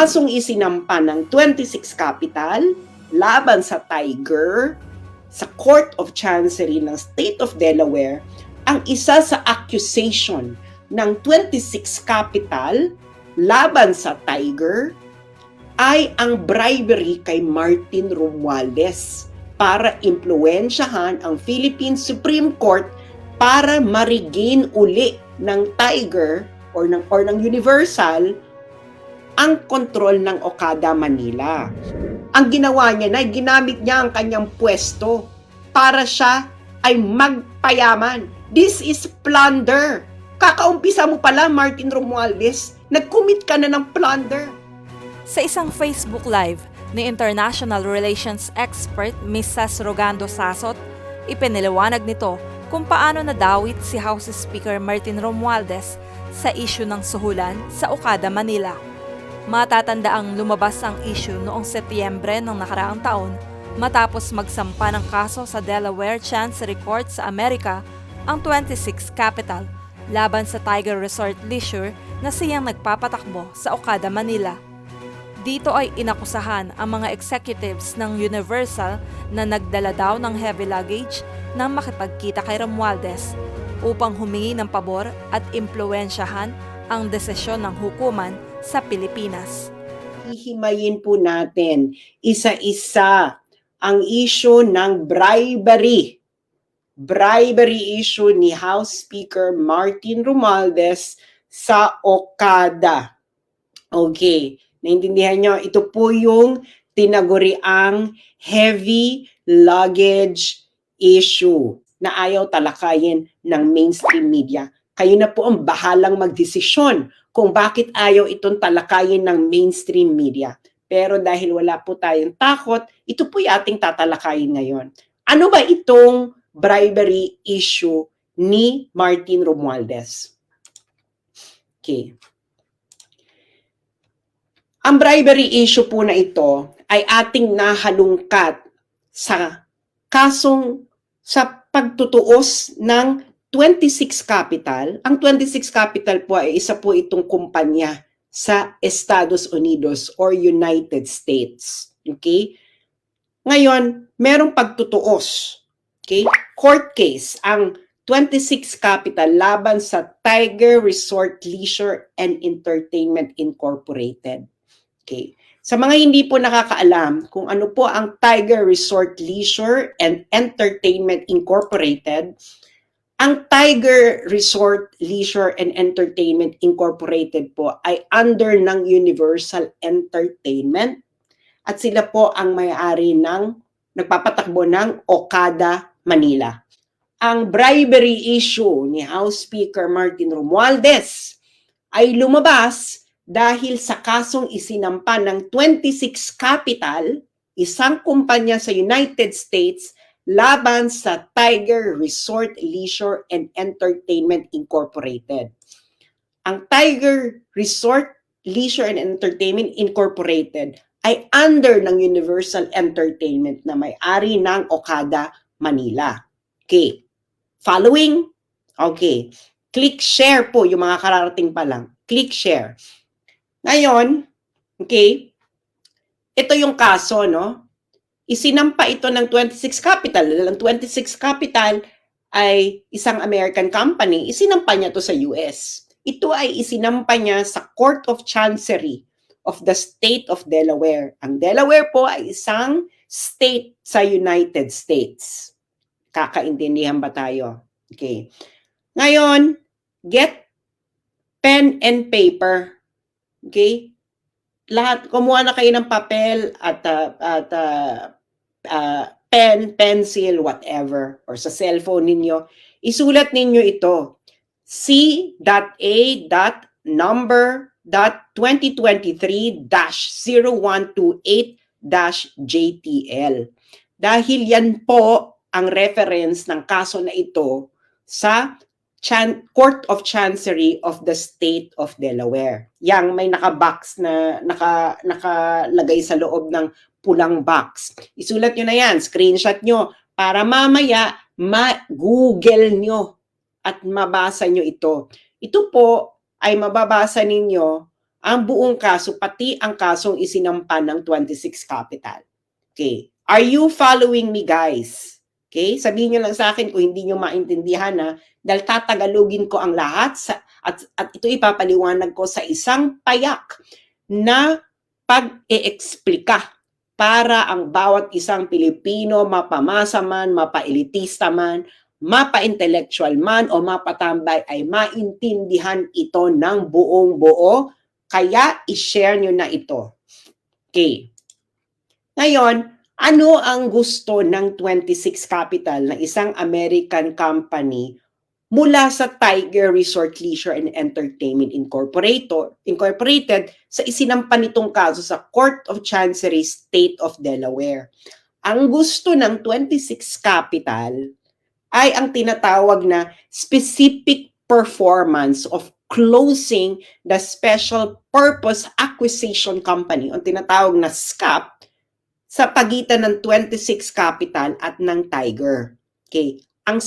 kasong isinampa ng 26 Capital laban sa Tiger sa Court of Chancery ng State of Delaware, ang isa sa accusation ng 26 Capital laban sa Tiger ay ang bribery kay Martin Romualdez para impluwensyahan ang Philippine Supreme Court para ma-regain uli ng Tiger or ng Universal ang kontrol ng Okada Manila. Ang ginawa niya na ginamit niya ang kanyang pwesto para siya ay magpayaman. This is plunder. Kakaumpisa mo pala, Martin Romualdez, nag-commit ka na ng plunder. Sa isang Facebook Live ni International Relations Expert Mrs. Rogando Sasot, ipiniliwanag nito kung paano nadawit si House Speaker Martin Romualdez sa issue ng suhulan sa Okada, Manila. Matatanda ang lumabas ang issue noong Setyembre ng nakaraang taon matapos magsampa ng kaso sa Delaware Chancery Court sa Amerika ang 26 Capital laban sa Tiger Resort Leisure na siyang nagpapatakbo sa Okada, Manila. Dito ay inakusahan ang mga executives ng Universal na nagdala daw ng heavy luggage nang makipagkita kay Romualdez upang humingi ng pabor at impluwensyahan ang desisyon ng hukuman sa Pilipinas. Hihimayin po natin isa-isa ang issue ng bribery. Bribery issue ni House Speaker Martin Romualdez sa Okada. Okay, naintindihan nyo? Ito po yung tinaguriang heavy luggage issue na ayaw talakayin ng mainstream media. Kayo na po ang bahalang magdesisyon kung bakit ayaw itong talakayin ng mainstream media. Pero dahil wala po tayong takot, ito po yung ating tatalakayin ngayon. Ano ba itong bribery issue ni Martin Romualdez? Okay. Ang bribery issue po na ito ay ating nahalungkat sa kasong sa pagtutuos ng 26 Capital. Ang 26 Capital po ay isa po itong kumpanya sa Estados Unidos or United States. Okay? Ngayon, merong pagtutuos. Okay? Court case ang 26 Capital laban sa Tiger Resort Leisure and Entertainment Incorporated. Okay. Sa mga hindi po nakakaalam kung ano po ang Tiger Resort Leisure and Entertainment Incorporated, ang Tiger Resort Leisure and Entertainment Incorporated po ay under ng Universal Entertainment at sila po ang may-ari ng nagpapatakbo ng Okada, Manila. Ang bribery issue ni House Speaker Martin Romualdez ay lumabas dahil sa kasong isinampa ng 26 Capital, isang kumpanya sa United States, laban sa Tiger Resort Leisure and Entertainment Incorporated. Ang Tiger Resort Leisure and Entertainment Incorporated ay under ng Universal Entertainment na may-ari ng Okada, Manila. Okay. Following? Okay. Click share po yung mga kararating pa lang. Click share. Ngayon, okay, ito yung kaso, no? Isinampa ito ng 26 Capital. Ang 26 Capital ay isang American company. Isinampa niya to sa US. Ito ay isinampa niya sa Court of Chancery of the State of Delaware. Ang Delaware po ay isang state sa United States. Kakaintindihan ba tayo? Okay. Ngayon, get pen and paper. Okay? Lahat, kumuha na kayo ng papel at pen, pencil, whatever, or sa cellphone ninyo. Isulat ninyo ito. C.A.number.2023-0128-JTL. Dahil yan po ang reference ng kaso na ito sa Court of Chancery of the State of Delaware. Yang may naka-box na nakalagay sa loob ng pulang box. Isulat nyo na yan, screenshot nyo, para mamaya ma-google nyo at mabasa nyo ito. Ito po ay mababasa ninyo ang buong kaso, pati ang kasong isinampa ng 26 Capital. Okay. Are you following me, guys? Okay? Sabihin nyo lang sa akin kung hindi nyo maintindihan, ha? Dahil tatagalogin ko ang lahat at ito ipapaliwanag ko sa isang payak na pag-e-explika para ang bawat isang Pilipino, mapamasa man, mapa-elitista man, mapa-intellectual man o mapatambay ay maintindihan ito ng buong buo. Kaya i-share nyo na ito. Okay. Ngayon, ano ang gusto ng 26 Capital na isang American company mula sa Tiger Resort Leisure and Entertainment Incorporated sa isinampa nitong kaso sa Court of Chancery, State of Delaware? Ang gusto ng 26 Capital ay ang tinatawag na specific performance of closing the Special Purpose Acquisition Company, o tinatawag na SCAP, sa pagitan ng 26 Capital at ng Tiger. Okay. Ang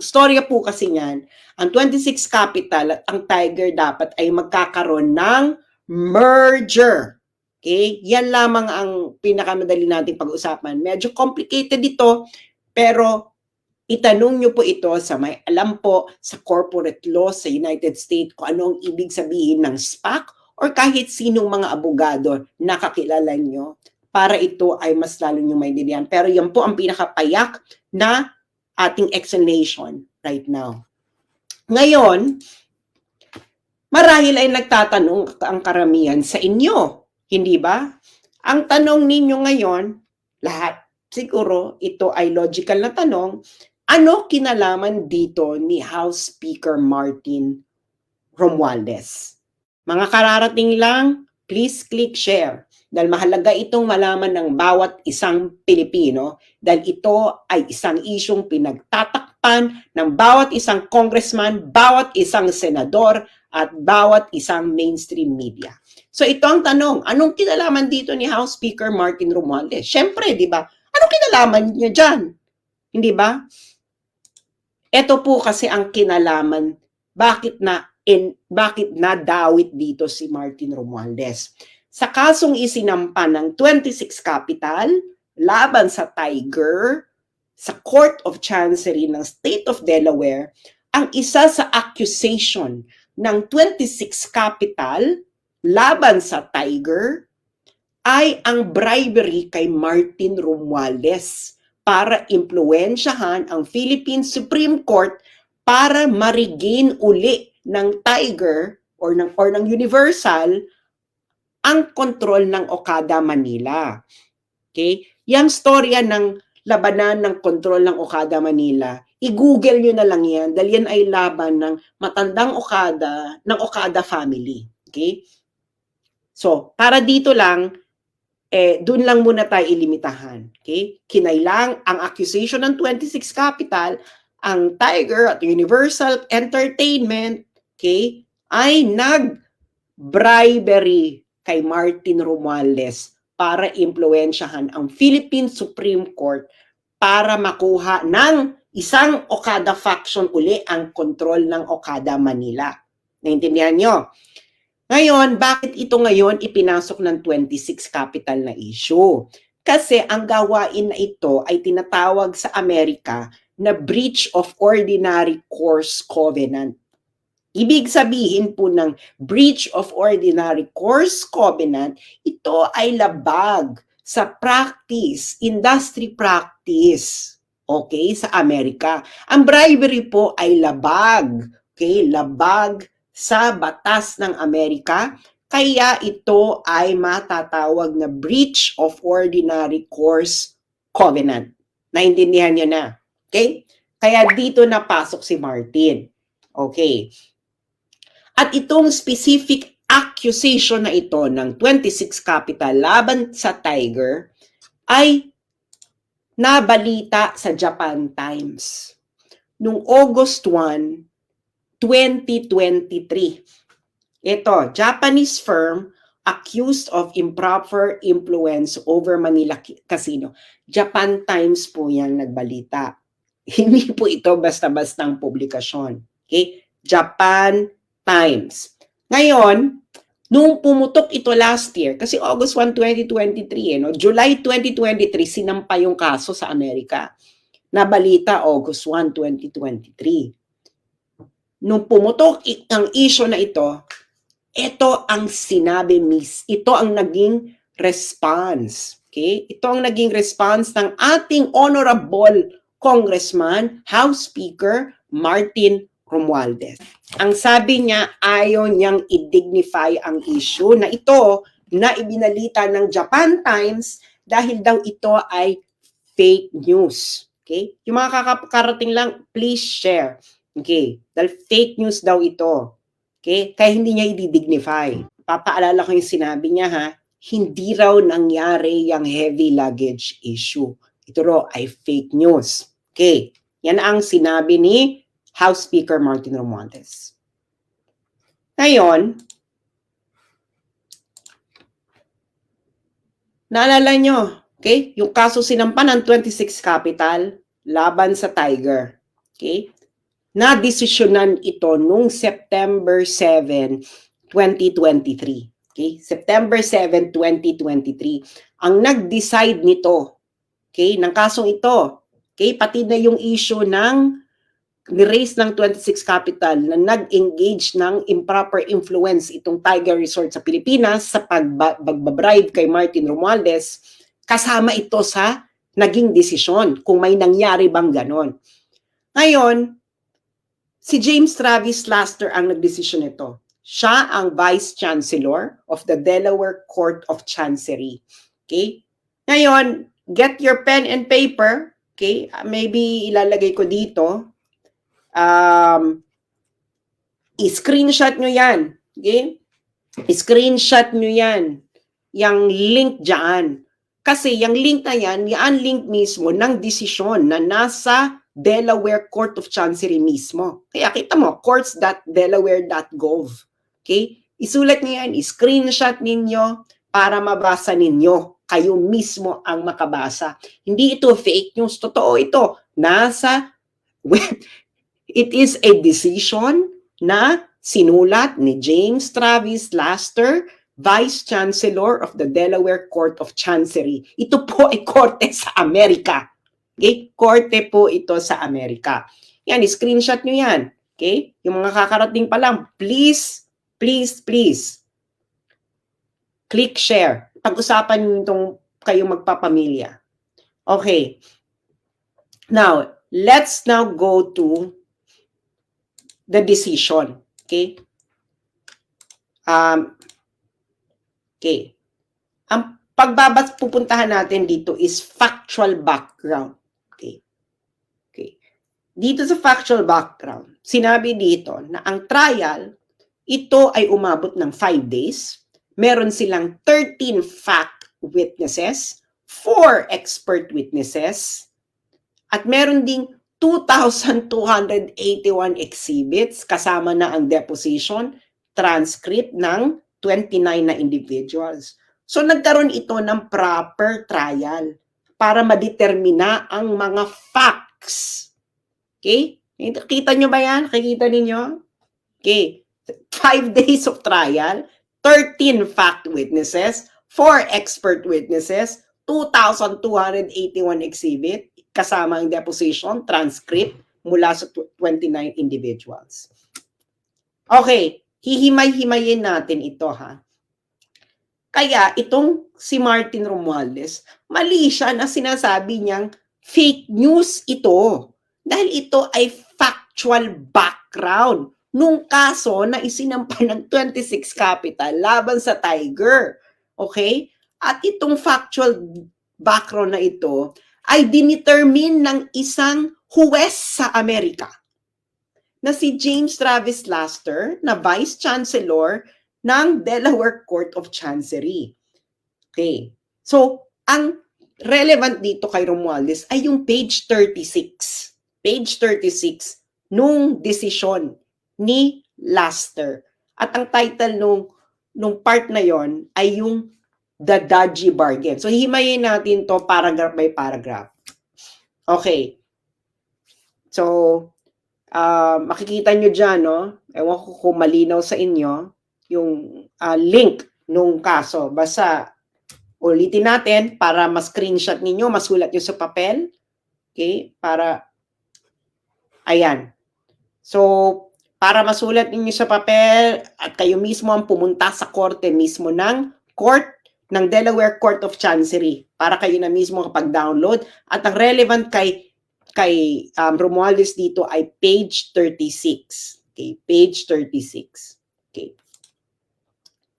storya po kasi niyan, ang 26 Capital at ang Tiger dapat ay magkakaroon ng merger. Okay? Yan lamang ang pinakamadali nating pag-usapan. Medyo complicated ito, pero itanong nyo po ito sa may alam po sa corporate law sa United States kung anong ibig sabihin ng SPAC or kahit sinong mga abogado na kakilala nyo para ito ay mas lalo nyo maintindihan. Pero yan po ang pinakapayak na ating explanation right now. Ngayon, marahil ay nagtatanong ang karamihan sa inyo, hindi ba? Ang tanong ninyo ngayon, lahat siguro ito ay logical na tanong, ano kinalaman dito ni House Speaker Martin Romualdez? Mga kararating lang, please click share. Dahil mahalaga itong malaman ng bawat isang Pilipino dahil ito ay isang isyong pinagtatakpan ng bawat isang congressman, bawat isang senador, at bawat isang mainstream media. So ito ang tanong, anong kinalaman dito ni House Speaker Martin Romualdez? Siyempre, di ba? Anong kinalaman niya dyan? Hindi ba? Ito po kasi ang kinalaman, bakit nadawit dito si Martin Romualdez. Sa kasong isinampa ng 26 Capital laban sa Tiger sa Court of Chancery ng State of Delaware, ang isa sa accusation ng 26 Capital laban sa Tiger ay ang bribery kay Martin Romualdez para impluwensyahan ang Philippine Supreme Court para ma-regain uli ng Tiger or ng Universal ang kontrol ng Okada Manila. Okay? Yang storya ng labanan ng kontrol ng Okada Manila, i-google nyo na lang yan dahil yan ay laban ng matandang Okada, ng Okada family. Okay? So, para dito lang, doon lang muna tayo ilimitahan. Okay? Kinailang ang accusation ng 26 Capital, ang Tiger at Universal Entertainment, okay, ay nag-bribery kay Martin Romualdez para impluwensyahan ang Philippine Supreme Court para makuha ng isang Okada faction uli ang kontrol ng Okada Manila. Naintindihan nyo? Ngayon, bakit ito ngayon ipinasok ng 26 Capital na issue? Kasi ang gawain na ito ay tinatawag sa Amerika na breach of ordinary course covenant. Ibig sabihin po ng breach of ordinary course covenant, ito ay labag sa practice, industry practice, okay, sa Amerika. Ang bribery po ay labag, okay, labag sa batas ng Amerika, kaya ito ay matatawag na breach of ordinary course covenant. Naintindihan niyo na, okay? Kaya dito napasok si Martin. Okay. At itong specific accusation na ito ng 26 Capital laban sa Tiger ay nabalita sa Japan Times noong August 1, 2023. Ito, Japanese firm accused of improper influence over Manila Casino. Japan Times po yan nagbalita. Hindi po ito basta-bastang publikasyon. Okay? Japan Times. Ngayon, Nung pumutok ito last year, kasi August 1, 2023, no? July 2023, sinampa yung kaso sa Amerika. Nabalita August 1, 2023. Nung pumutok ang issue na ito ang sinabi ito ang naging response. Okay? Ito ang naging response ng ating honorable Congressman, House Speaker Martin Romualdez. Ang sabi niya, ayaw niyang i-dignify ang issue na ito na ibinalita ng Japan Times dahil daw ito ay fake news. Okay? Yung mga kakarating lang, please share. Okay? Dahil fake news daw ito. Okay? Kaya hindi niya i-dignify. Papaalala ko yung sinabi niya ha, hindi raw nangyari yung heavy luggage issue. Ito raw ay fake news. Okay? Yan ang sinabi ni House Speaker Martin Romualdez. Ngayon, naalala nyo, okay? Yung kaso sinampa ng 26 Capital laban sa Tiger. Okay? Na-desisyonan ito nung September 7, 2023. Okay? September 7, 2023. Ang nag-decide nito, okay, ng kasong ito, okay, pati na yung issue ng ni-raise ng 26 Capital na nag-engage ng improper influence itong Tiger Resort sa Pilipinas sa pagbabribe kay Martin Romualdez, kasama ito sa naging desisyon kung may nangyari bang ganon. Ngayon, si James Travis Laster ang nagdesisyon nito. Siya ang Vice Chancellor of the Delaware Court of Chancery. Okay? Ngayon, get your pen and paper. Okay? Maybe ilalagay ko dito. I-screenshot nyo yan. Okay? I-screenshot nyo yan. Yang link dyan. Kasi yung link na yan, yan link mismo ng desisyon na nasa Delaware Court of Chancery mismo. Kaya kita mo, courts.delaware.gov. Okay? Isulat niyo yan, i-screenshot ninyo para mabasa ninyo. Kayo mismo ang makabasa. Hindi ito fake news. Totoo ito. Nasa web. It is a decision na sinulat ni James Travis Laster, Vice Chancellor of the Delaware Court of Chancery. Ito po ay korte sa Amerika. Okay? Korte po ito sa Amerika. Yan, screenshot nyo yan. Okay? Yung mga kakarating pa lang, please, please, please, click share. Pag-usapan nyo itong kayong magpapamilya. Okay. Now, let's now go to the decision. Okay? Okay. Ang pupuntahan natin dito is factual background. Okay. Okay. Dito sa factual background, sinabi dito na ang trial, ito ay umabot ng 5 days. Meron silang 13 fact witnesses, 4 expert witnesses, at meron ding 2,281 exhibits, kasama na ang deposition, transcript ng 29 na individuals. So nagkaroon ito ng proper trial para madetermina ang mga facts. Okay? Kita nyo ba yan? Nakikita ninyo? Okay. 5 days of trial, 13 fact witnesses, 4 expert witnesses, 2,281 exhibit, kasama ang deposition, transcript, mula sa 29 individuals. Okay, hihimay-himayin natin ito ha. Kaya itong si Martin Romualdez, mali siya na sinasabi niyang fake news ito. Dahil ito ay factual background nung kaso na isinampa ng 26 Capital laban sa Tiger. Okay? At itong factual background na ito ay dinetermine ng isang huwes sa Amerika na si James Travis Laster na Vice Chancellor ng Delaware Court of Chancery. Okay. So, ang relevant dito kay Romualdez ay yung page 36. Page 36 nung desisyon ni Laster. At ang title nung part na yon ay yung The Dodgy Bargain. So, himayin natin to paragraph by paragraph. Okay. So, makikita nyo dyan, no? Ewan ko kung malinaw sa inyo. link nung kaso. Basta ulitin natin para ma-screenshot ninyo, masulat nyo sa papel. Okay? Para, ayan. So, para masulat ninyo sa papel at kayo mismo ang pumunta sa korte mismo ng Delaware Court of Chancery para kayo na mismo kapag-download. At ang relevant kay Romualdez dito ay page 36. Okay, page 36. Okay.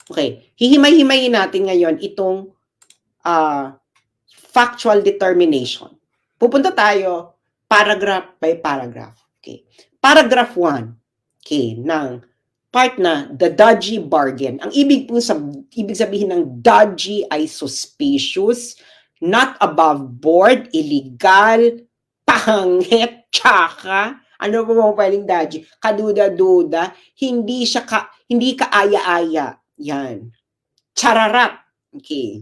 Okay, hihimay-himayin natin ngayon itong factual determination. Pupunta tayo paragraph by paragraph. Okay. Paragraph 1. Okay, ng part na the dodgy bargain. Ang ibig sabihin ng dodgy ay suspicious, not above board, illegal, pangit, tsaka, ano ba mga pwedeng dodgy? Kaduda-duda, hindi kaaya-aya. Yan. Chararat. Okay.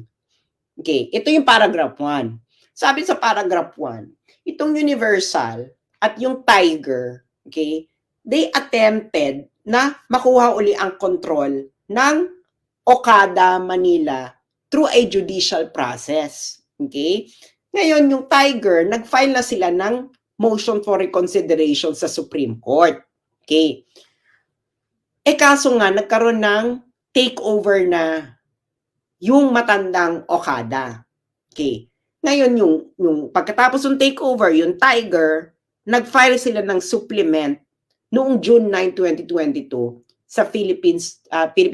Okay, ito yung paragraph 1. Sabi sa paragraph 1, itong Universal at yung Tiger, okay, they attempted na makuha uli ang control ng Okada, Manila through a judicial process. Okay? Ngayon, yung Tiger, nag-file na sila ng motion for reconsideration sa Supreme Court. Okay? Kaso nga, nagkaroon ng takeover na yung matandang Okada. Okay? Ngayon, yung pagkatapos ng takeover, yung Tiger, nag-file sila ng supplement noong June 9, 2022 sa Philippine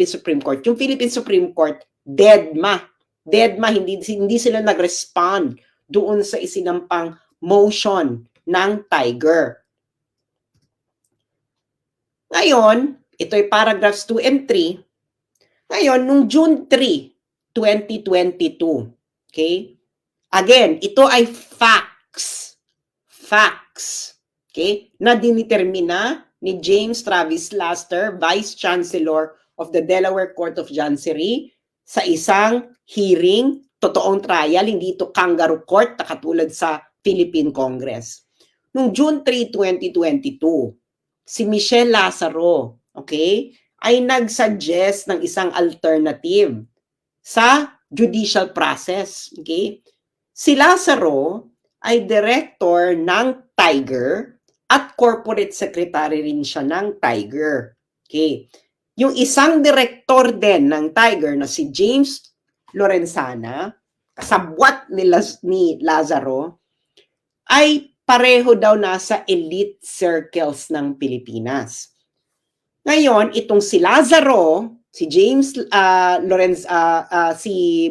Supreme Court. Yung Philippine Supreme Court, deadma, hindi sila nag-respond doon sa isinampang motion ng Tiger. Ngayon, ito ay paragraphs 2 and 3. Ngayon, nung June 3, 2022, okay? Again, ito ay facts. Okay? Na dinitermina ni James Travis Laster, Vice Chancellor of the Delaware Court of Chancery, sa isang hearing, totoong trial, hindi ito kangaroo court na katulad sa Philippine Congress. Noong June 3, 2022, si Michelle Lazaro, okay, ay nag-suggest ng isang alternative sa judicial process. Okay? Si Lazaro ay director ng Tiger at corporate secretary rin siya ng Tiger. Okay. Yung isang director din ng Tiger na si James Lorenzana, kasabwat ni Lazaro, ay pareho daw nasa elite circles ng Pilipinas. Ngayon, itong si Lazaro, si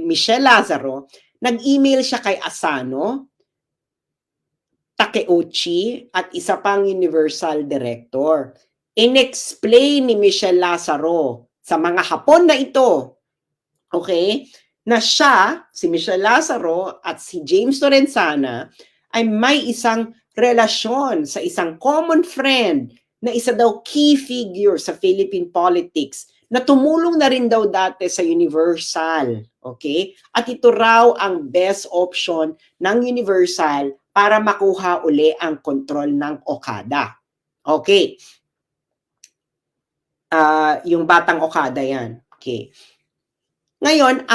Michelle Lazaro, nag-email siya kay Asano, Takeuchi, at isa pang Universal Director. In-explain ni Michelle Lazaro sa mga Hapon na ito, okay, na siya, si Michelle Lazaro at si James Lorenzana ay may isang relasyon sa isang common friend na isa daw key figure sa Philippine politics na tumulong na rin daw dati sa Universal. Okay? At ito raw ang best option ng Universal para makuha uli ang kontrol ng Okada. Okay. Yung batang Okada yan. Okay. Ngayon,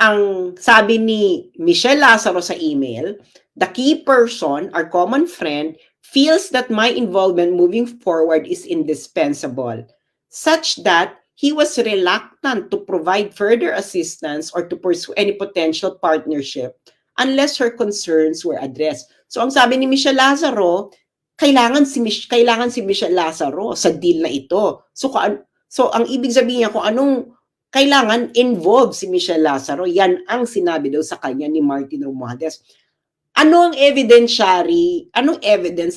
ang sabi ni Michelle Lazaro sa email, the key person, our common friend, feels that my involvement moving forward is indispensable, such that he was reluctant to provide further assistance or to pursue any potential partnership unless her concerns were addressed. So ang sabi ni Michelle Lazaro, kailangan si Michelle Lazaro sa deal na ito. So ang ibig sabihin niya kung anong kailangan involve si Michelle Lazaro, yan ang sinabi daw sa kanya ni Martin Romualdez. Anong evidence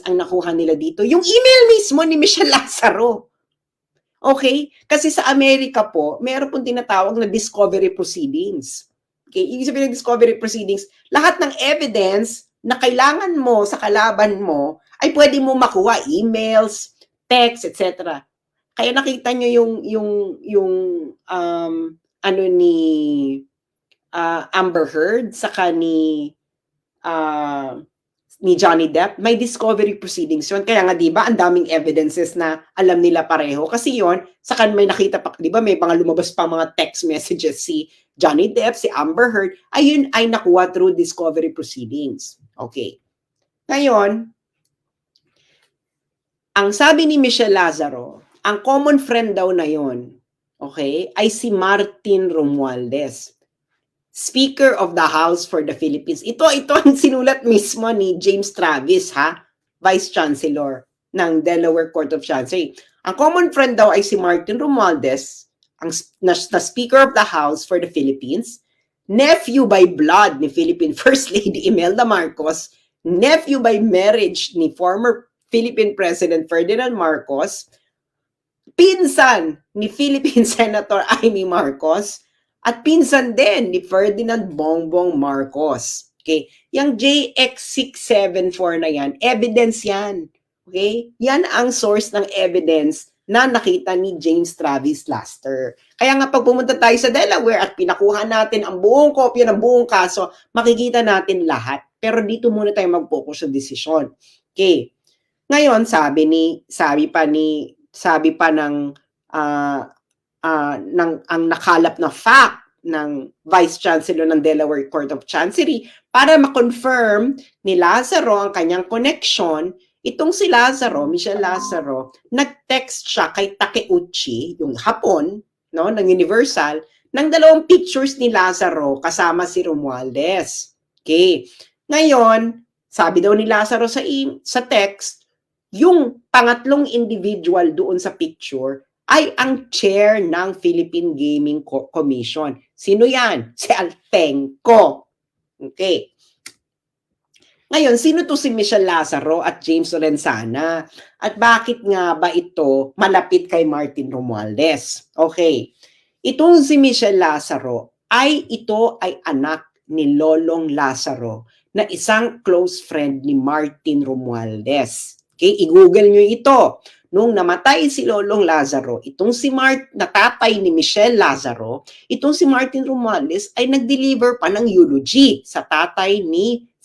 ang nakuha nila dito? Yung email mismo ni Michelle Lazaro. Okay? Kasi sa Amerika po, meron pong tinatawag na discovery proceedings. Okay? Ibig sabihin ng discovery proceedings, lahat ng evidence na kailangan mo sa kalaban mo ay pwede mo makuha, emails, text, etc. Kaya nakita nyo yung ni Amber Heard saka ni ni Johnny Depp, may discovery proceedings yun. Kaya nga, di ba, ang daming evidences na alam nila pareho. Kasi yon sa kan may nakita pa, di ba, may mga lumabas pa mga text messages si Johnny Depp, si Amber Heard, ayun ay nakuha through discovery proceedings. Okay. Ngayon, ang sabi ni Michelle Lazaro, ang common friend daw na yon, okay, ay si Martin Romualdez, Speaker of the House for the Philippines. Ito ang sinulat mismo ni James Travis, ha? Vice Chancellor ng Delaware Court of Chancery. Ang common friend daw ay si Martin Romualdez, na Speaker of the House for the Philippines, nephew by blood ni Philippine First Lady Imelda Marcos, nephew by marriage ni former Philippine President Ferdinand Marcos, pinsan ni Philippine Senator Amy Marcos, at pinsan din ni Ferdinand Bongbong Marcos. Okay? Yang JX674 na yan, evidence yan. Okay? Yan ang source ng evidence na nakita ni James Travis Laster. Kaya nga pag pumunta tayo sa Delaware at pinakuha natin ang buong kopya ng buong kaso, makikita natin lahat. Pero dito muna tayo mag-focus sa desisyon. Okay? Ngayon, sabi pa ng ang nakalap na fact ng Vice Chancellor ng Delaware Court of Chancery para ma-confirm ni Lazaro ang kanyang connection. Itong si Lazaro, Michelle Lazaro, nag-text siya kay Takeuchi, yung Hapon, no, ng Universal, ng 2 pictures ni Lazaro kasama si Romualdez. Okay. Ngayon, sabi daw ni Lazaro sa text, yung pangatlong individual doon sa picture ay ang chair ng Philippine Gaming Commission. Sino yan? Si Altenco. Okay. Ngayon, sino to si Michelle Lazaro at James Lorenzana? At bakit nga ba ito malapit kay Martin Romualdez? Okay. Itong si Michelle Lazaro ito ay anak ni Lolong Lazaro na isang close friend ni Martin Romualdez. Okay, i-google nyo ito. Nung namatay si Lolong Lazaro, itong si natatay ni Michelle Lazaro, itong si Martin Romualdez ay nag-deliver pa ng eulogy sa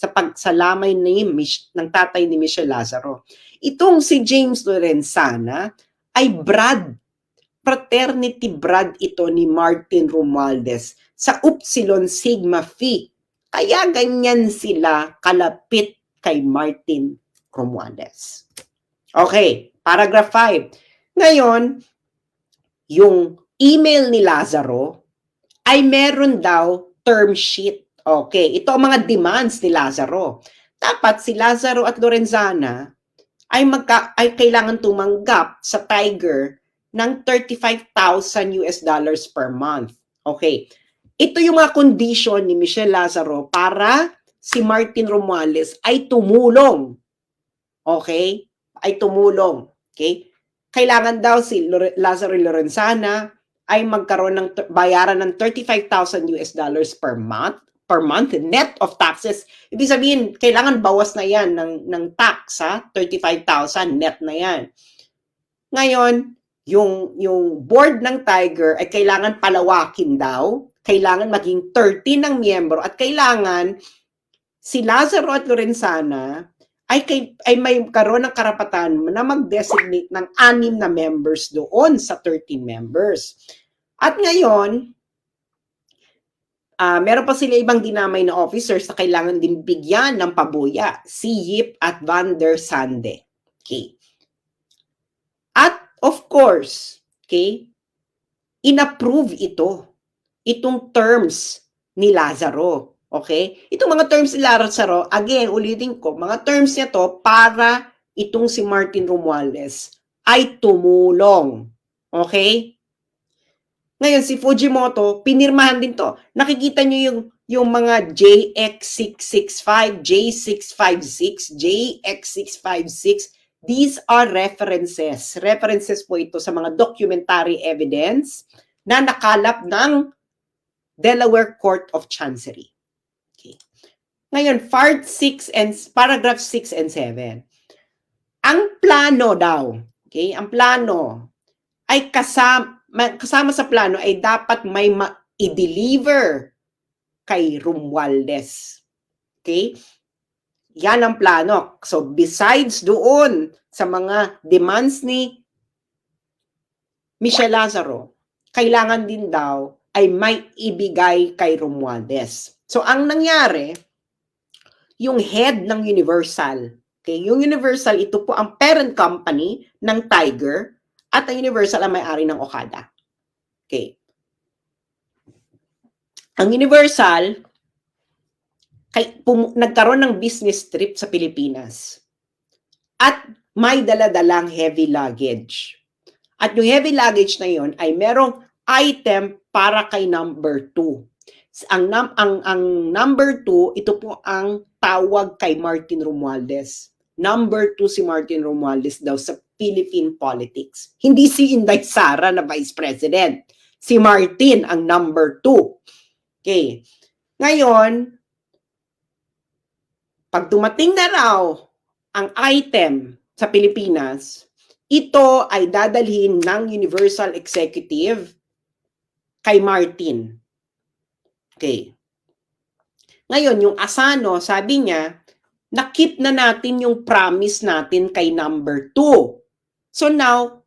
pagsalamay ng tatay ni Michelle Lazaro. Itong si James Lorenzana ay fraternity brad ito ni Martin Romualdez sa Upsilon Sigma Phi. Kaya ganyan sila kalapit kay Martin Romualdez. Okay, paragraph 5. Ngayon, yung email ni Lazaro ay meron daw term sheet. Okay, ito ang mga demands ni Lazaro. Dapat si Lazaro at Lorenzana ay kailangan tumanggap sa Tiger ng $35,000 per month. Okay. Ito yung mga condition ni Michelle Lazaro para si Martin Romualdez ay tumulong. Okay? Ay tumulong. Okay? Kailangan daw si Lazaro Lorenzana ay magkaroon ng bayaran ng $35,000 per month net of taxes. Ibig sabihin, kailangan bawas na yan ng tax, ha? 35,000 net na yan. Ngayon, yung board ng Tiger ay kailangan palawakin daw, kailangan maging 30 ng miyembro at kailangan si Lazaro at Lorenzana ay may karoon ng karapatan na mag-designate ng 6 na members doon sa 13 members. At ngayon, meron pa sila ibang dinamay na officers na kailangan din bigyan ng pabuya, si Yip at Van der Sande. Okay. At of course, okay, inapprove itong terms ni Lazaro. Okay? Itong mga terms ni Lazaro, again, ulitin ko, mga terms niya to para itong si Martin Romualdez ay tumulong. Okay? Ngayon, si Fujimoto, pinirmahan din to. Nakikita nyo yung mga JX665, J656, JX656. These are references. References po ito sa mga documentary evidence na nakalap ng Delaware Court of Chancery. Okay. Ngayon, paragraph 6 and 7. Ang plano daw, okay, ang plano ay kasama sa plano ay dapat may i-deliver kay Romualdez. Okay? Yan ang plano. So besides doon sa mga demands ni Michelle Lazaro, kailangan din daw ay may ibigay kay Romualdez. So ang nangyari, yung head ng Universal, okay, yung Universal, ito po ang parent company ng Tiger at ang Universal ang may-ari ng Okada. Okay. Ang Universal, nagkaroon ng business trip sa Pilipinas at may dala-dalang heavy luggage. At yung heavy luggage na yon ay merong item para kay number 2. Ang number 2, ito po ang tawag kay Martin Romualdez. Number 2 si Martin Romualdez daw sa Philippine politics. Hindi si Inday Sara na Vice President. Si Martin ang number 2. Okay. Ngayon, pag dumating na raw ang item sa Pilipinas, ito ay dadalhin ng Universal Executive kay Martin. Okay. Ngayon, yung Asano, sabi niya, na-keep na natin yung promise natin kay number 2. So now,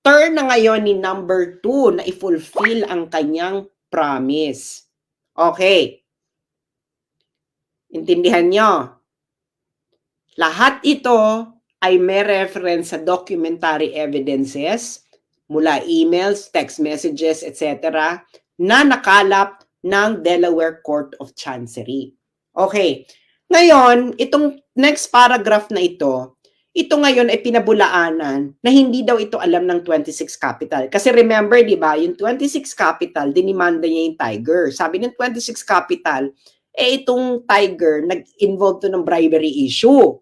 turn na ngayon ni number 2 na i-fulfill ang kanyang promise. Okay. Intindihan nyo? Lahat ito ay may reference sa documentary evidences mula emails, text messages, etc. na nakalap ng Delaware Court of Chancery. Okay. Ngayon, itong next paragraph na ito ngayon ay pinabulaanan na hindi daw ito alam ng 26 Capital. Kasi remember, di ba, yung 26 Capital, dinimanda niya yung Tiger. Sabi ng 26 Capital, itong Tiger, nag-involve to ng bribery issue.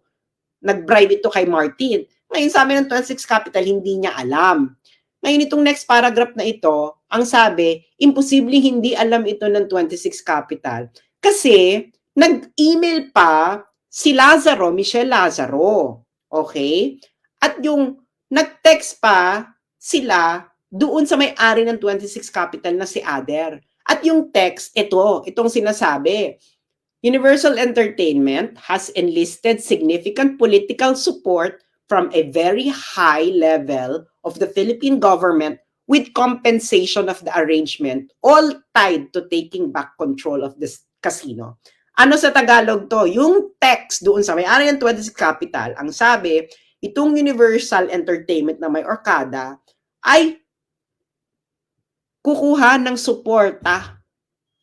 Nag-bribe ito kay Martin. Ngayon, sabi ng 26 Capital, hindi niya alam. Ngayon, itong next paragraph na ito, ang sabi, imposible hindi alam ito ng 26 Capital. Kasi, nag-email pa si Lazaro, Michelle Lazaro. Okay? At yung nag-text pa sila doon sa may-ari ng 26 Capital na si Ader. At yung text, itong sinasabi, Universal Entertainment has enlisted significant political support from a very high level of the Philippine government with compensation of the arrangement, all tied to taking back control of this casino. Ano sa Tagalog to? Yung text doon sa may-ari ng 26 Capital, ang sabi, itong Universal Entertainment na may Okada ay kukuha ng suporta,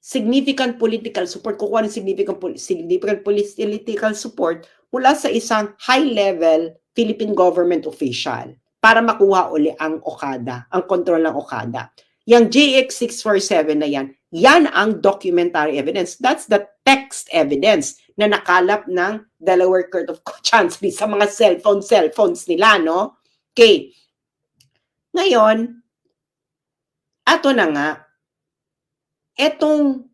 significant political support, kukuha ng significant political support mula sa isang high-level Philippine government official para makuha uli ang Okada, ang kontrol ng Okada. Yang JX647 na yan ang documentary evidence. That's the text evidence na nakalap ng Delaware Court of Chancery sa mga cellphones nila, no? Okay. Ngayon, ato na nga, etong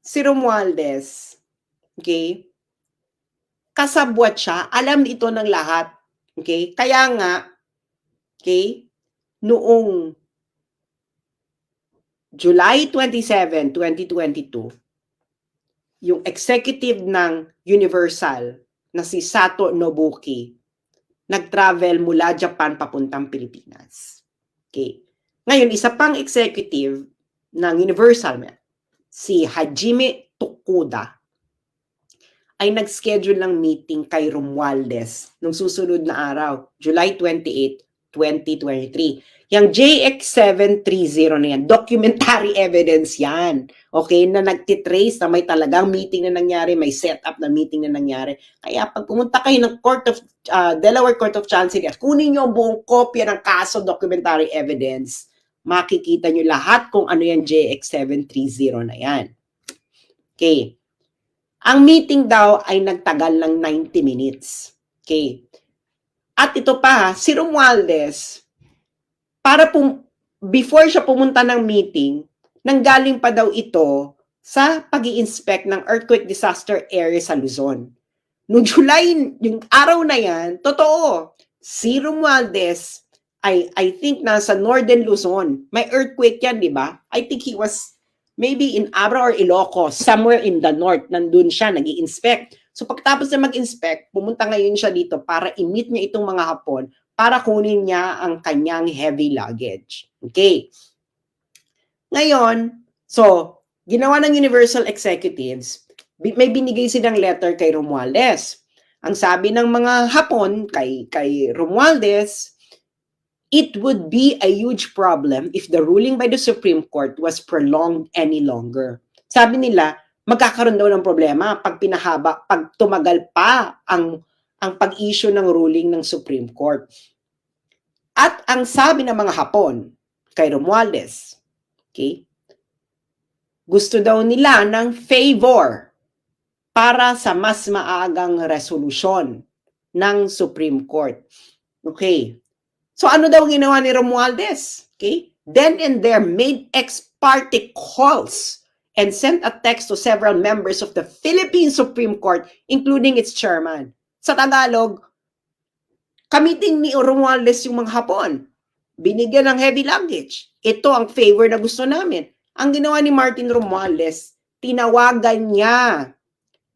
si Romualdez, okay, kasabwat siya, alam ito ng lahat, okay? Kaya nga, okay, noong July 27, 2022, yung executive ng Universal na si Sato Nobuki, nag-travel mula Japan papuntang Pilipinas. Okay. Ngayon, isa pang executive ng Universal, si Hajime Tokuda, ay nag-schedule ng meeting kay Romualdez nung susunod na araw, July 28, 2023. Yang JX730 na yan, documentary evidence yan. Okay, na nagtitrace na may talagang meeting na nangyari, may setup na meeting na nangyari. Kaya pag pumunta kayo ng Delaware Court of Chancery at kunin nyo ang buong kopya ng kaso documentary evidence, makikita nyo lahat kung ano yung JX730 na yan. Okay. Ang meeting daw ay nagtagal ng 90 minutes. Okay. At ito pa, si Romualdez, before siya pumunta ng meeting, nanggaling pa daw ito sa pag-i-inspect ng earthquake disaster area sa Luzon. Noong July, yung araw na yan, totoo, si Romualdez I think nasa Northern Luzon. May earthquake yan, di ba? I think he was maybe in Abra or Ilocos, somewhere in the north, nandun siya, nag-i-inspect. So pagtapos na mag-inspect, pumunta ngayon siya dito para i-meet niya itong mga Hapon para kunin niya ang kanyang heavy luggage. Okay. Ngayon, so, ginawa ng Universal Executives, may binigay silang letter kay Romualdez. Ang sabi ng mga Hapon kay Romualdez, it would be a huge problem if the ruling by the Supreme Court was prolonged any longer. Sabi nila, magkakaroon daw ng problema pag pinahaba, pag tumagal pa ang pag-issue ng ruling ng Supreme Court. At ang sabi ng mga Hapon kay Romualdez, okay, gusto daw nila ng favor para sa mas maagang resolusyon ng Supreme Court. Okay. So ano daw ginawa ni Romualdez? Okay? Then and there made ex parte calls and sent a text to several members of the Philippine Supreme Court, including its chairman. Sa Tagalog, kamiting ni Romualdez yung mga Hapon. Binigyan ng heavy luggage. Ito ang favor na gusto namin. Ang ginawa ni Martin Romualdez, tinawagan niya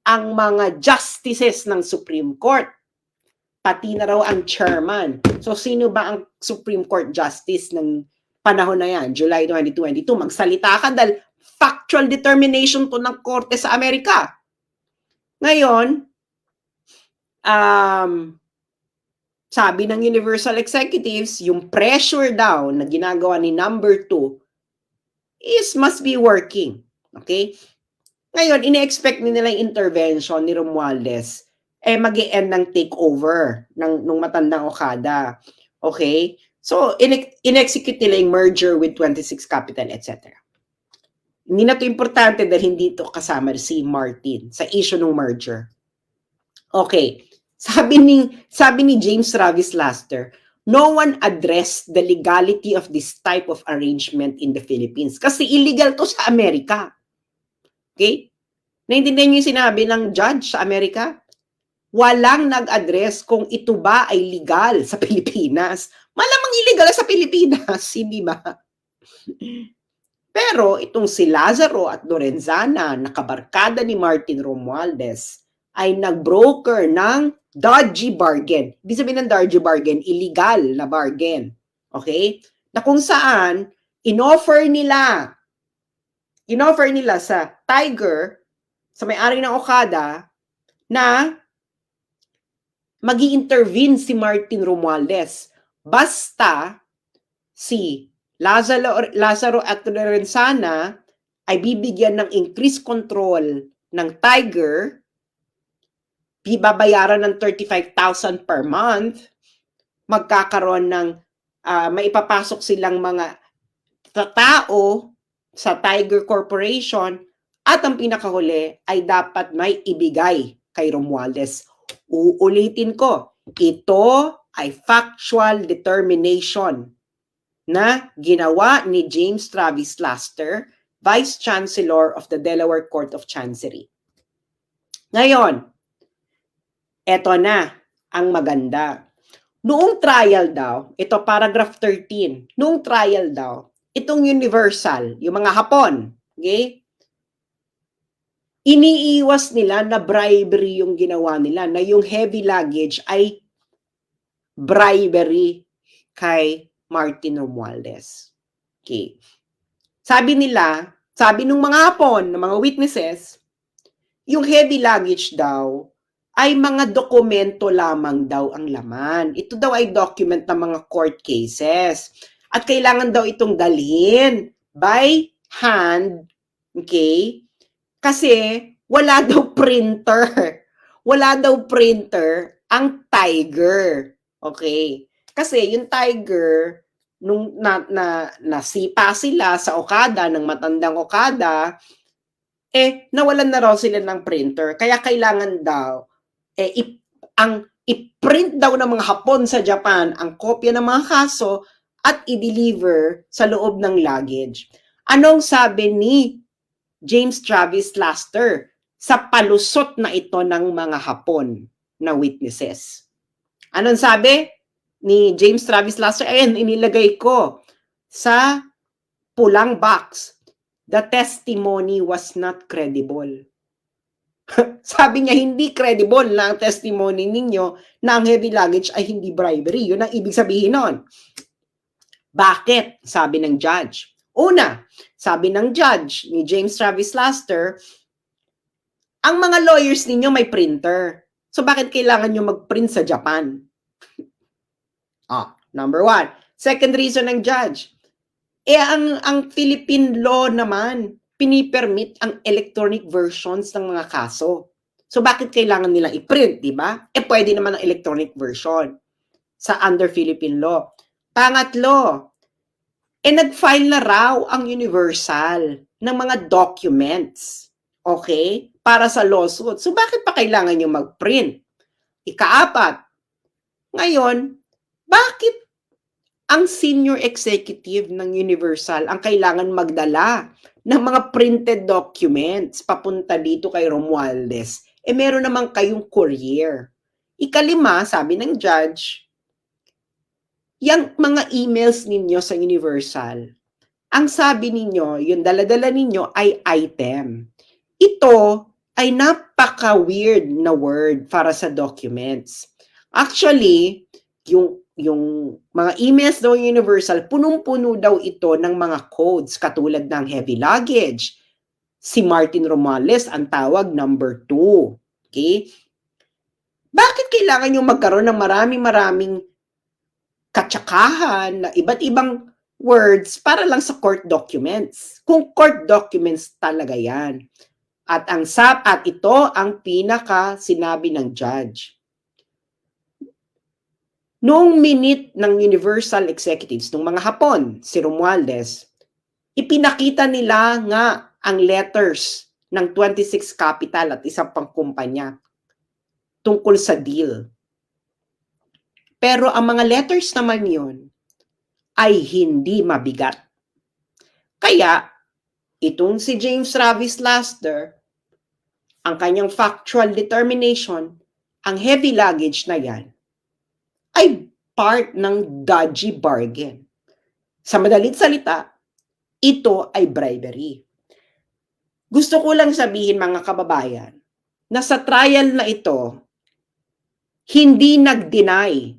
ang mga justices ng Supreme Court. Pati na raw ang chairman. So, sino ba ang Supreme Court Justice ng panahon na yan? July 2022. Magsalita ka dahil factual determination to ng korte sa Amerika. Ngayon, sabi ng Universal Executives, yung pressure daw na ginagawa ni number 2 must be working. Okay? Ngayon, ine-expect nila yung intervention ni Romualdez mag-i-end ng takeover nung matandang Okada. Okay? So, in-execute nila yung merger with 26 Capital, etc. Hindi na to importante dahil hindi to kasama si Martin sa issue ng merger. Okay. Sabi ni James Travis Laster, no one addressed the legality of this type of arrangement in the Philippines. Kasi illegal to sa Amerika. Okay? Naintindihan niyo yung sinabi ng judge sa Amerika? Walang nag-address kung ito ba ay legal sa Pilipinas. Malamang illegal sa Pilipinas, hindi ba? Pero itong si Lazaro at Lorenzana, nakabarkada ni Martin Romualdez, ay nag-broker ng dodgy bargain. Ibig sabihin ng dodgy bargain, illegal na bargain. Okay? Na kung saan, inoffer nila sa Tiger, sa may-ari ng Okada, na magi-intervene si Martin Romualdez. Basta si Lazaro at Lorenzana ay bibigyan ng increased control ng Tiger, bibabayaran ng 35,000 per month, magkakaroon ng maipapasok silang mga tao sa Tiger Corporation at ang pinakahuli ay dapat may ibigay kay Romualdez. Uulitin ko, ito ay factual determination na ginawa ni James Travis Laster, Vice Chancellor of the Delaware Court of Chancery. Ngayon, eto na ang maganda. Noong trial daw, ito paragraph 13, noong trial daw, itong Universal, yung mga Hapon, okay? Iniiwas nila na bribery yung ginawa nila, na yung heavy luggage ay bribery kay Martin Romualdez. Okay. Sabi nung mga Hapon, ng mga witnesses, yung heavy luggage daw ay mga dokumento lamang daw ang laman. Ito daw ay document ng mga court cases. At kailangan daw itong dalhin by hand, okay? Kasi wala daw printer. Wala daw printer ang Tiger. Okay? Kasi yung Tiger, nung nasipa sila sa Okada, ng matandang Okada, nawalan na raw sila ng printer. Kaya kailangan daw, i-print daw ng mga Hapon sa Japan ang kopya ng mga kaso at i-deliver sa loob ng luggage. Anong sabi ni James Travis Laster sa palusot na ito ng mga Hapon na witnesses? Anong sabi ni James Travis Laster? Ayan, inilagay ko sa pulang box. the testimony was not credible. Sabi niya, hindi credible na ang testimony ninyo na ang heavy luggage ay hindi bribery. Yun ang ibig sabihin nun. Bakit? Sabi ng judge. Una, sabi ng judge ni James Travis Laster, ang mga lawyers ninyo may printer. So bakit kailangan nyo mag-print sa Japan? Number one. Second reason ng judge, ang Philippine law naman, pinipermit ang electronic versions ng mga kaso. So bakit kailangan nilang i-print, di ba? Pwede naman ang electronic version sa under Philippine law. Pangatlo, nag-file na raw ang Universal ng mga documents, okay, para sa lawsuit. So bakit pa kailangan nyo mag-print? Ikaapat, ngayon, bakit ang senior executive ng Universal ang kailangan magdala ng mga printed documents papunta dito kay Romualdez? Meron naman kayong courier. Ikalima, sabi ng judge, yung mga emails ninyo sa Universal, ang sabi ninyo, yung dala-dala ninyo ay item. Ito ay napaka-weird na word para sa documents. Actually, yung mga emails daw Universal, punong-puno daw ito ng mga codes katulad ng heavy luggage. Si Martin Romualdez ang tawag number 2. Okay? Bakit kailangan yung magkaroon ng maraming katsakahan na iba't ibang words para lang sa court documents? Kung court documents talaga yan. At ito ang pinaka sinabi ng judge. Noong minute ng Universal Executives, ng mga Hapon, si Romualdez, ipinakita nila nga ang letters ng 26 Capital at isang pang kumpanya tungkol sa deal. Pero ang mga letters naman yon ay hindi mabigat. Kaya, itong si James Travis Laster, ang kanyang factual determination, ang heavy luggage na yan, ay part ng dodgy bargain. Sa madalit salita, ito ay bribery. Gusto ko lang sabihin mga kababayan, na sa trial na ito, hindi nag-deny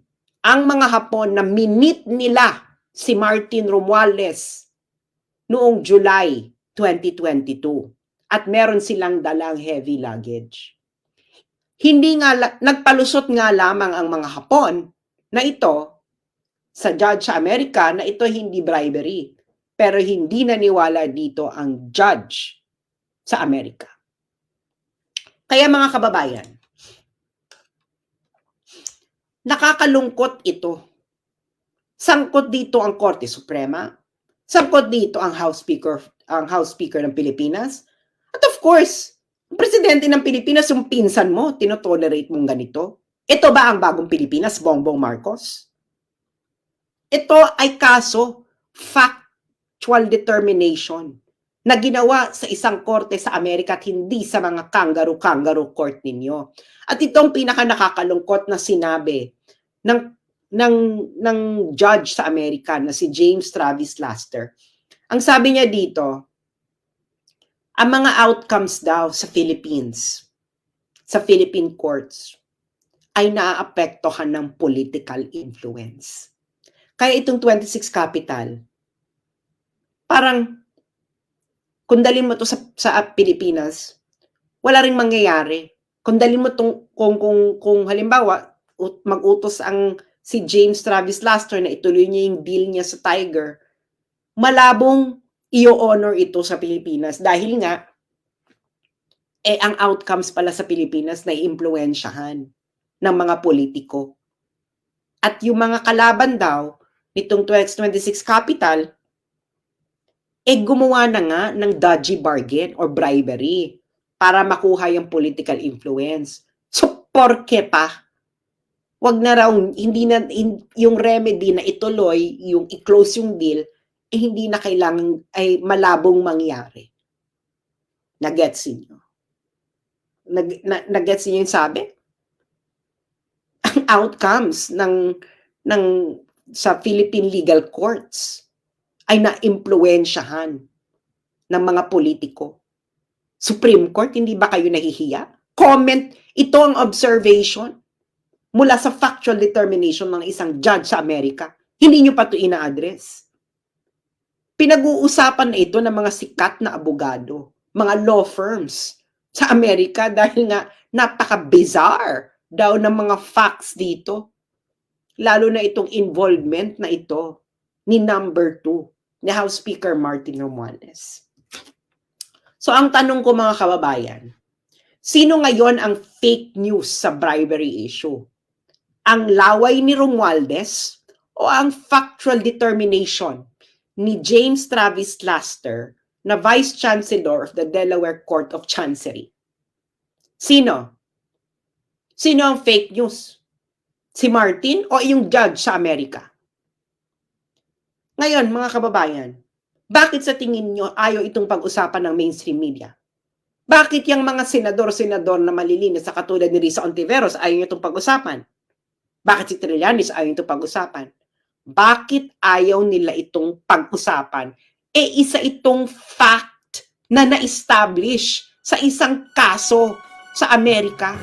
ang mga Hapon na minit nila si Martin Romualdez noong July 2022 at meron silang dalang heavy luggage. Hindi nga, nagpalusot nga lamang ang mga Hapon na ito sa judge sa Amerika na ito hindi bribery. Pero hindi naniwala dito ang judge sa Amerika. Kaya mga kababayan, nakakalungkot ito. Sangkot dito ang Korte Suprema, sangkot dito ang House Speaker ng Pilipinas, at of course, ang presidente ng Pilipinas, yung pinsan mo, tinotolerate mong ganito. Ito ba ang bagong Pilipinas, Bongbong Marcos? Ito ay kaso, factual determination, na ginawa sa isang korte sa Amerika at hindi sa mga kangaroo court ninyo. At itong pinaka nakakalungkot na sinabi ng judge sa Amerika na si James Travis Laster. Ang sabi niya dito, ang mga outcomes daw sa Philippines, sa Philippine courts, ay naaapektuhan ng political influence. Kaya itong 26 Capital, parang kung dalhin mo to sa Pilipinas, wala ring mangyayari. Kung dalhin mo kung halimbawa mag-utos si James Travis Laster na ituloy niya yung deal niya sa Tiger, malabong i-honor ito sa Pilipinas dahil nga ang outcomes pala sa Pilipinas na iimpluwensyahan ng mga politiko. At yung mga kalaban daw nitong 26 Capital, gumawa na nga ng dodgy bargain or bribery para makuha yung political influence. So, porke pa? Wag na raw, yung remedy na ituloy, yung i-close yung deal, hindi na kailangan, ay malabong mangyari. Nag-gets niyo? Nag-gets niyo yung sabi? Ang outcomes sa Philippine legal courts ay na-impluwensyahan ng mga politiko. Supreme Court, hindi ba kayo nahihiya? Comment, ito ang observation mula sa factual determination ng isang judge sa Amerika. Hindi nyo pa ito ina-address. Pinag-uusapan na ito ng mga sikat na abogado, mga law firms sa Amerika dahil nga napaka-bizarre daw ng mga facts dito. Lalo na itong involvement na ito ni number 2, ni House Speaker Martin Romualdez. So ang tanong ko mga kababayan, sino ngayon ang fake news sa bribery issue? Ang laway ni Romualdez o ang factual determination ni James Travis Laster na Vice Chancellor of the Delaware Court of Chancery? Sino? Sino ang fake news? Si Martin o yung judge sa Amerika? Ngayon, mga kababayan, bakit sa tingin nyo ayaw itong pag-usapan ng mainstream media? Bakit yung mga senador-senador na malilinis sa katulad ni Risa Ontiveros ayaw nyo itong pag-usapan? Bakit si Trillanes ayaw nyo itong pag-usapan? Bakit ayaw nila itong pag-usapan? Isa itong fact na na-establish sa isang kaso sa Amerika